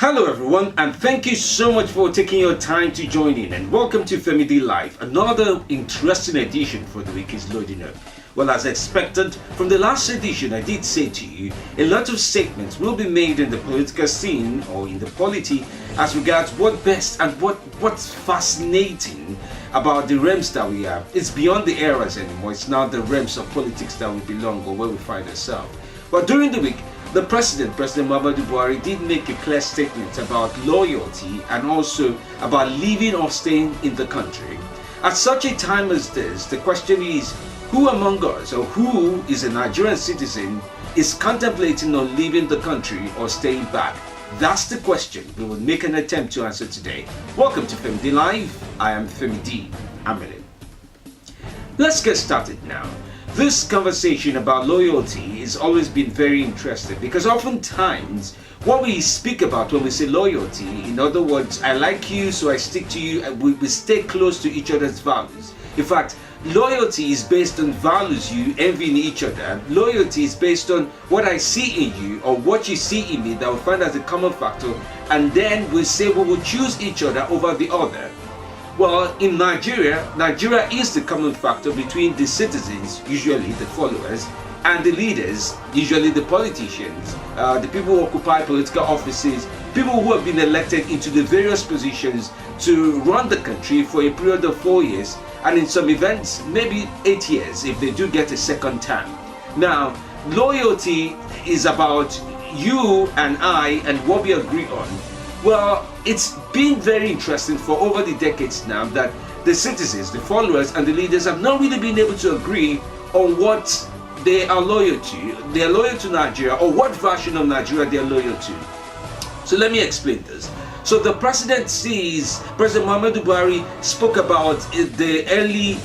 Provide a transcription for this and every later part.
Hello everyone, and thank you so much for taking your time to join in, and welcome to Family Live. Another interesting edition for the week is loading up. Well, as expected from the last edition, I did say to you, a lot of statements will be made in the political scene or in the polity as regards what best and what's fascinating about the realms that we have. It's beyond the eras anymore. It's now the realms of politics that we belong or where we find ourselves. But during the week, the President Muhammadu Buhari, did make a clear statement about loyalty and also about leaving or staying in the country. At such a time as this, the question is, who among us, or who is a Nigerian citizen, is contemplating on leaving the country or staying back? That's the question we will make an attempt to answer today. Welcome to Family Live. I am Femi D. Amele. Let's get started now. This conversation about loyalty has always been very interesting because oftentimes what we speak about when we say loyalty, in other words, I like you so I stick to you, and we stay close to each other's values. In fact, loyalty is based on values you envying each other. Loyalty is based on what I see in you or what you see in me that we find as a common factor, and then we say we will choose each other over the other. Well, in Nigeria is the common factor between the citizens, usually the followers, and the leaders, usually the politicians, the people who occupy political offices, people who have been elected into the various positions to run the country for a period of 4 years, and in some events, maybe 8 years if they do get a second term. Now, loyalty is about you and I and what we agree on. Well, it's been very interesting for over the decades now that the citizens, the followers, and the leaders have not really been able to agree on what they are loyal to. They are loyal to Nigeria, or what version of Nigeria they are loyal to. So let me explain this. So the President Muhammadu Buhari spoke about the early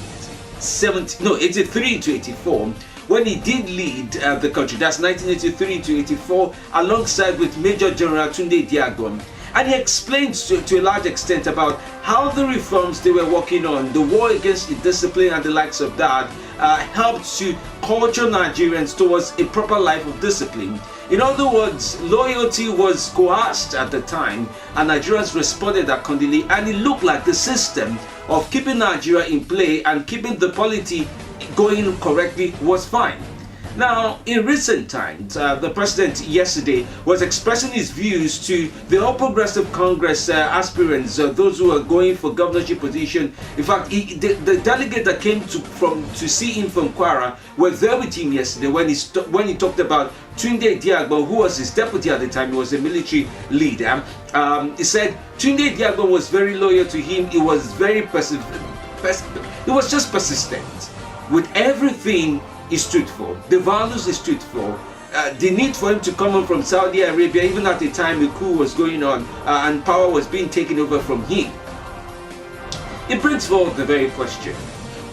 83 to 84, when he did lead the country. That's 1983 to 84, alongside with Major General Tunde Diagbon. And he explained to a large extent about how the reforms they were working on, the war against indiscipline and the likes of that, helped to culture Nigerians towards a proper life of discipline. In other words, loyalty was coerced at the time, and Nigerians responded accordingly, and it looked like the system of keeping Nigeria in play and keeping the polity going correctly was fine. Now, in recent times, the President yesterday was expressing his views to the All Progressive Congress aspirants, those who are going for governorship position. In fact, the delegate that came to see him from Kwara were there with him yesterday when he talked about Tunde Diagbon, who was his deputy at the time. He was a military leader. He said Tunde Diagbon was very loyal to him. He was very he was just persistent with everything he stood for, the values he stood for, the need for him to come on from Saudi Arabia, even at the time a coup was going on and power was being taken over from him. It brings forward the very question,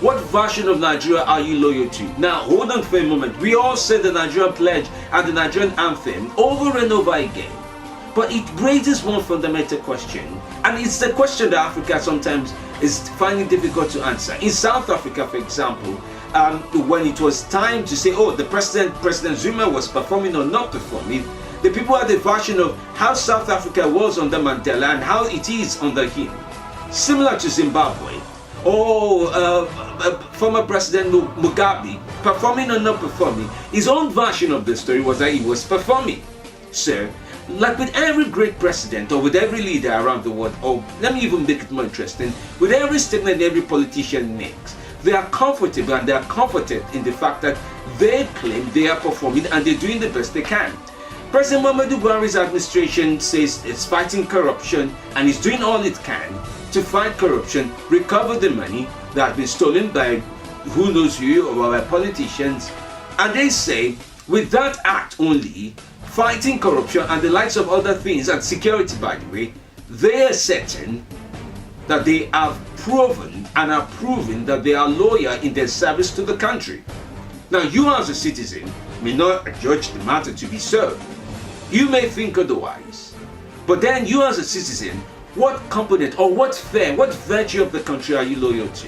what version of Nigeria are you loyal to? Now, hold on for a moment. We all said the Nigerian pledge and the Nigerian anthem over and over again. But it raises one fundamental question, and it's the question that Africa sometimes is finding difficult to answer. In South Africa, for example, when it was time to say, oh, President Zuma was performing or not performing, the people had a version of how South Africa was under Mandela and how it is under him. Similar to Zimbabwe. Former President Mugabe, performing or not performing. His own version of the story was that he was performing. So, like with every great president or with every leader around the world, or let me even make it more interesting, with every statement every politician makes, they are comfortable and they are comforted in the fact that they claim they are performing and they're doing the best they can. President Muhammadu Buhari's administration says it's fighting corruption and is doing all it can to fight corruption, recover the money that has been stolen by who knows who or by politicians. And they say with that act only, fighting corruption and the likes of other things, and security by the way, they are certain that they have proven and are proving that they are loyal in their service to the country. Now, you as a citizen may not judge the matter to be so. You may think otherwise. But then you as a citizen, what component or what virtue of the country are you loyal to?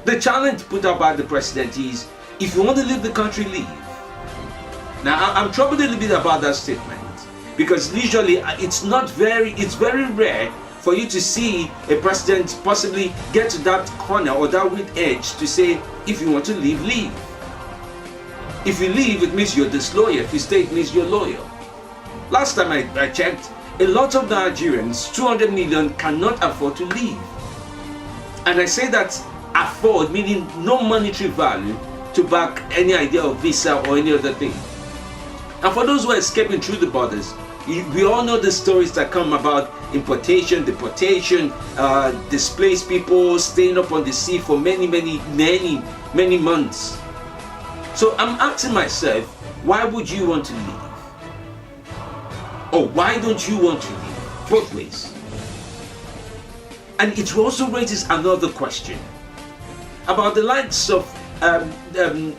The challenge put up by the President is, if you want to leave the country, leave. Now, I'm troubled a little bit about that statement. because usually it's very rare for you to see a president possibly get to that corner or that weak edge to say, if you want to leave, leave. If you leave, it means you're disloyal. If you stay, it means you're loyal. Last time I checked, a lot of Nigerians, 200 million, cannot afford to leave. And I say that afford, meaning no monetary value to back any idea of visa or any other thing. And for those who are escaping through the borders, we all know the stories that come about importation, deportation, displaced people staying up on the sea for many months. So I'm asking myself, why would you want to leave? Or why don't you want to leave? Both ways. And it also raises another question about the likes of Nnamdi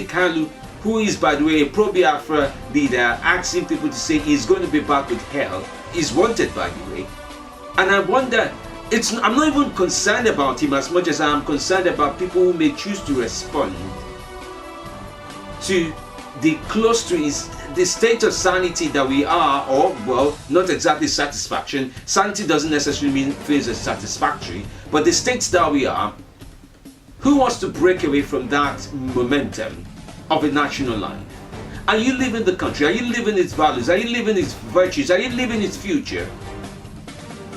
Kanu, who is, by the way, a pro-Biafra leader, asking people to say he's going to be back with hell. He's wanted, by the way. And I wonder, I'm not even concerned about him as much as I am concerned about people who may choose to respond to the state of sanity that we are, or, well, not exactly satisfaction. Sanity doesn't necessarily mean feels as satisfactory, but the states that we are. Who wants to break away from that momentum of a national life? Are you living the country? Are you living its values? Are you living its virtues? Are you living its future?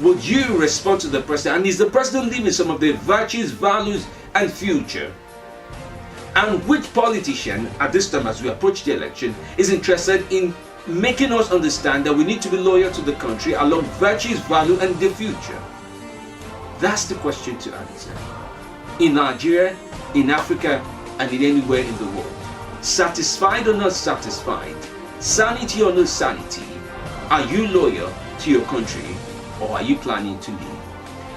Would you respond to the president? And is the president living some of the virtues, values, and future? And which politician at this time, as we approach the election, is interested in making us understand that we need to be loyal to the country along virtues, value, and the future? That's the question to answer. In Nigeria, in Africa, and in anywhere in the world. Satisfied or not satisfied, sanity or no sanity, are you loyal to your country or are you planning to leave?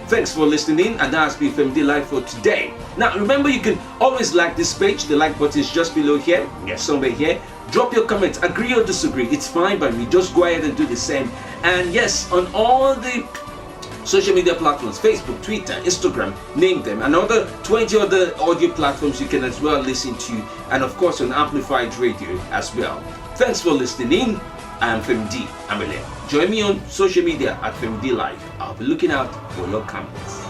Thanks for listening, and that's been FMD Live for today. Now remember, you can always like this page. The like button is just below here, somewhere here. Drop your comments, agree or disagree, it's fine by me. Just go ahead and do the same. And yes, on all the social media platforms, Facebook, Twitter, Instagram, name them, and other 20 other audio platforms you can as well listen to, and of course on Amplified Radio as well. Thanks for listening. I am FMD Amele. Join me on social media at FMD Live. I'll be looking out for your comments.